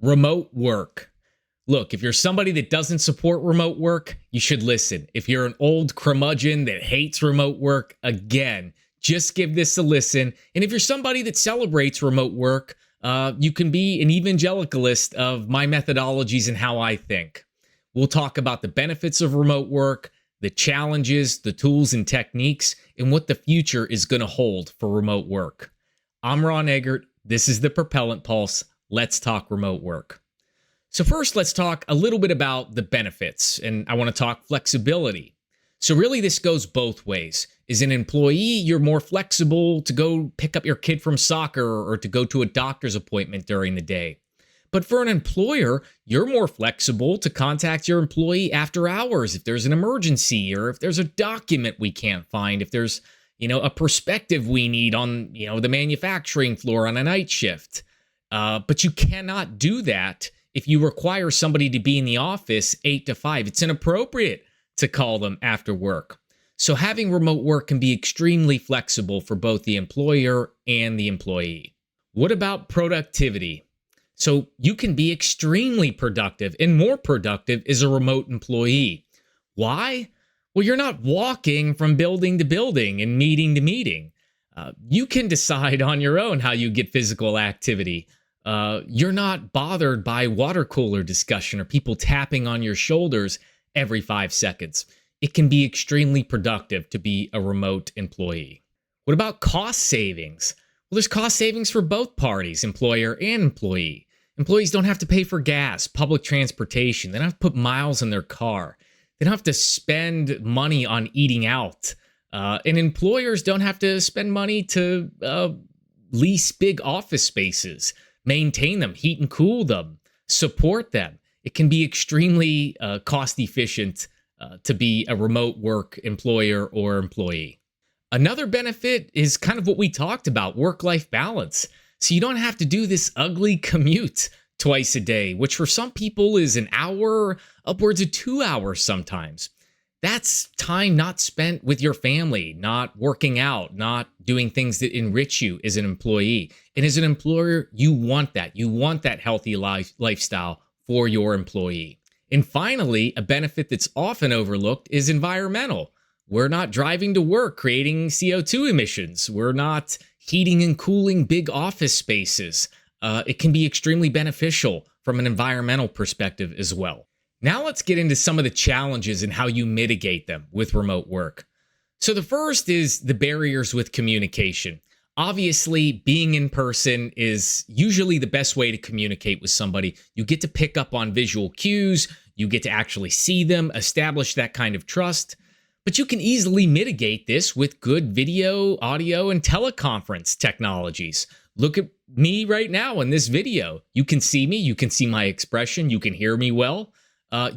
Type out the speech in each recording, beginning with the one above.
Remote work. Look, if you're somebody that doesn't support remote work, you should listen. If you're an old curmudgeon that hates remote work, again, just give this a listen. And if you're somebody that celebrates remote work, you can be an evangelicalist of my methodologies and how I think. We'll talk about the benefits of remote work, the challenges, the tools and techniques, and what the future is going to hold for remote work. I'm Ron Eggert. This is the Propellant Pulse. Let's talk remote work. So first, let's talk a little bit about the benefits, and I want to talk flexibility. So really, this goes both ways. As an employee, you're more flexible to go pick up your kid from soccer or to go to a doctor's appointment during the day. But for an employer, you're more flexible to contact your employee after hours if there's an emergency or if there's a document we can't find, if there's, a perspective we need on, the manufacturing floor on a night shift. But you cannot do that if you require somebody to be in the office 8 to 5. It's inappropriate to call them after work. So having remote work can be extremely flexible for both the employer and the employee. What about productivity? So you can be extremely productive and more productive as a remote employee. Why? Well, you're not walking from building to building and meeting to meeting. You can decide on your own how you get physical activity. You're not bothered by water cooler discussion or people tapping on your shoulders every 5 seconds. It can be extremely productive to be a remote employee. What about cost savings? Well, there's cost savings for both parties, employer and employee. Employees don't have to pay for gas, public transportation. They don't have to put miles in their car. They don't have to spend money on eating out. And employers don't have to spend money to lease big office spaces, maintain them, heat and cool them, support them. It can be extremely cost efficient to be a remote work employer or employee. Another benefit is kind of what we talked about, work-life balance. So you don't have to do this ugly commute twice a day, which for some people is an hour, upwards of 2 hours sometimes. That's time not spent with your family, not working out, not doing things that enrich you as an employee. And as an employer, you want that. You want that healthy lifestyle for your employee. And finally, a benefit that's often overlooked is environmental. We're not driving to work, creating CO2 emissions. We're not heating and cooling big office spaces. It can be extremely beneficial from an environmental perspective as well. Now let's get into some of the challenges and how you mitigate them with remote work. So the first is the barriers with communication. Obviously, being in person is usually the best way to communicate with somebody. You get to pick up on visual cues. You get to actually see them, establish that kind of trust. But you can easily mitigate this with good video, audio, and teleconference technologies. Look at me right now in this video. You can see me. You can see my expression. You can hear me well.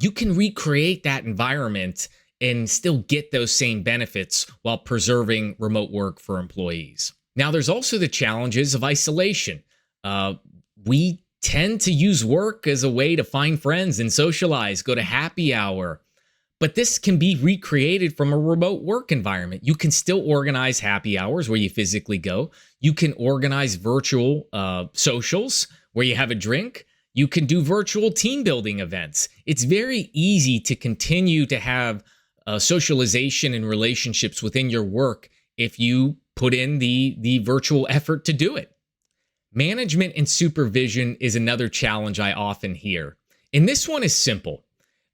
You can recreate that environment and still get those same benefits while preserving remote work for employees. Now, there's also the challenges of isolation. We tend to use work as a way to find friends and socialize, go to happy hour. But this can be recreated from a remote work environment. You can still organize happy hours where you physically go. You can organize virtual socials where you have a drink. You can do virtual team building events. It's very easy to continue to have socialization and relationships within your work if you put in the virtual effort to do it. Management and supervision is another challenge I often hear. And this one is simple.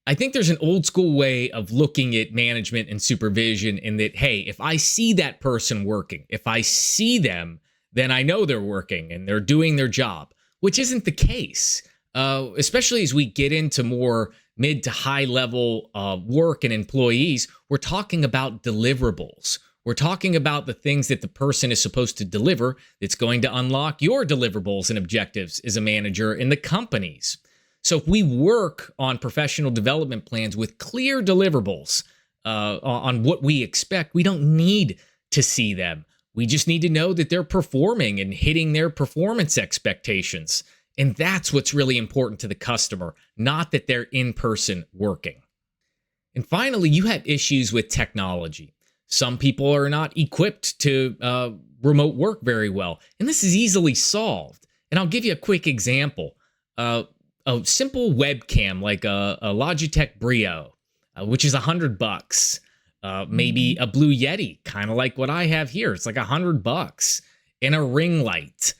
I think there's an old school way of looking at management and supervision in that, hey, if I see that person working, if I see them, then I know they're working and they're doing their job, which isn't the case. Especially as we get into more mid to high level work and employees, we're talking about deliverables. We're talking about the things that the person is supposed to deliver that's going to unlock your deliverables and objectives as a manager in the companies. So if we work on professional development plans with clear deliverables on what we expect, we don't need to see them. We just need to know that they're performing and hitting their performance expectations. And that's what's really important to the customer, not that they're in person working. And finally, you have issues with technology. Some people are not equipped to remote work very well, and this is easily solved. And I'll give you a quick example. a simple webcam like a Logitech Brio, which is $100. Maybe a Blue Yeti, kind of like what I have here. It's like $100, and a ring light.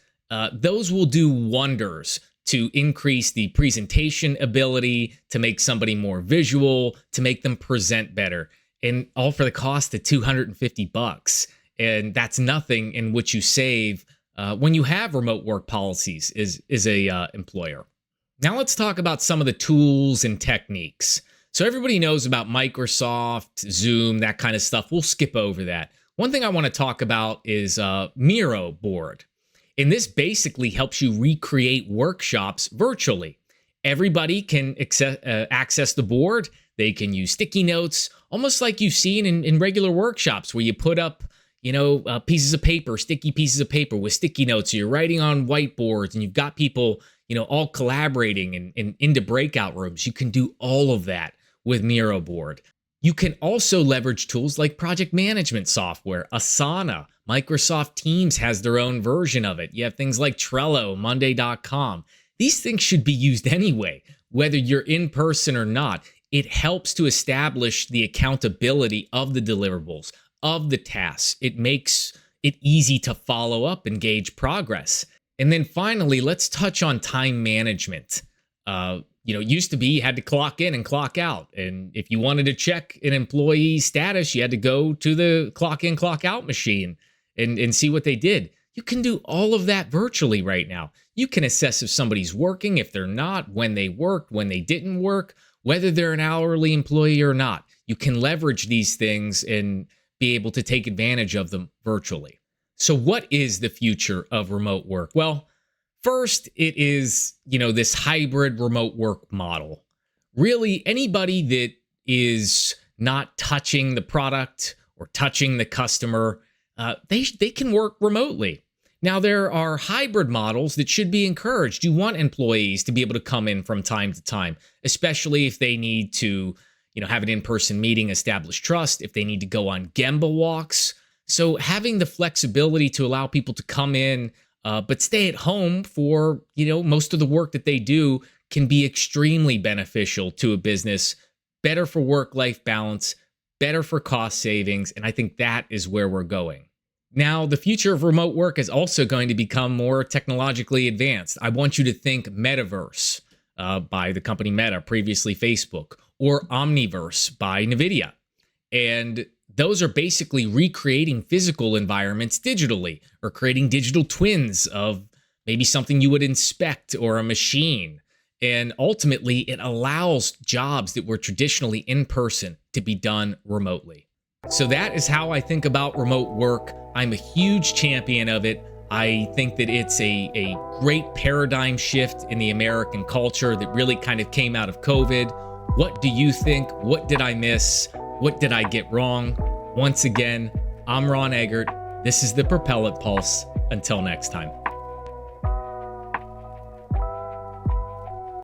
Those will do wonders to increase the presentation ability, to make somebody more visual, to make them present better, and all for the cost of $250. And that's nothing in which you save when you have remote work policies as a employer. Now let's talk about some of the tools and techniques. So everybody knows about Microsoft, Zoom, that kind of stuff. We'll skip over that. One thing I want to talk about is Miro board. And this basically helps you recreate workshops virtually. Everybody can access the board. They can use sticky notes, almost like you've seen in regular workshops where you put up, pieces of paper, sticky pieces of paper with sticky notes. So you're writing on whiteboards and you've got people, all collaborating and into breakout rooms. You can do all of that with Miro board. You can also leverage tools like project management software, Asana. Microsoft Teams has their own version of it. You have things like Trello, Monday.com. These things should be used anyway, whether you're in person or not. It helps to establish the accountability of the deliverables, of the tasks. It makes it easy to follow up and gauge progress. And then finally, let's touch on time management. It used to be you had to clock in and clock out. And if you wanted to check an employee's status, you had to go to the clock in, clock out machine and see what they did. You can do all of that virtually right now. You can assess if somebody's working, if they're not, when they worked, when they didn't work, whether they're an hourly employee or not. You can leverage these things and be able to take advantage of them virtually. So what is the future of remote work? Well, first, it is, this hybrid remote work model. Really, anybody that is not touching the product or touching the customer, they can work remotely. Now, there are hybrid models that should be encouraged. You want employees to be able to come in from time to time, especially if they need to, have an in-person meeting, establish trust, if they need to go on Gemba walks. So having the flexibility to allow people to come in, but stay at home for, most of the work that they do can be extremely beneficial to a business, better for work-life balance, better for cost savings, and I think that is where we're going. Now, the future of remote work is also going to become more technologically advanced. I want you to think metaverse by the company Meta, previously Facebook, or Omniverse by NVIDIA. And those are basically recreating physical environments digitally, or creating digital twins of maybe something you would inspect or a machine. And ultimately, it allows jobs that were traditionally in person to be done remotely. So that is how I think about remote work. I'm a huge champion of it. I think that it's a great paradigm shift in the American culture that really kind of came out of COVID. What do you think? What did I miss? What did I get wrong? Once again, I'm Ron Eggert. This is the Propel It Pulse. Until next time.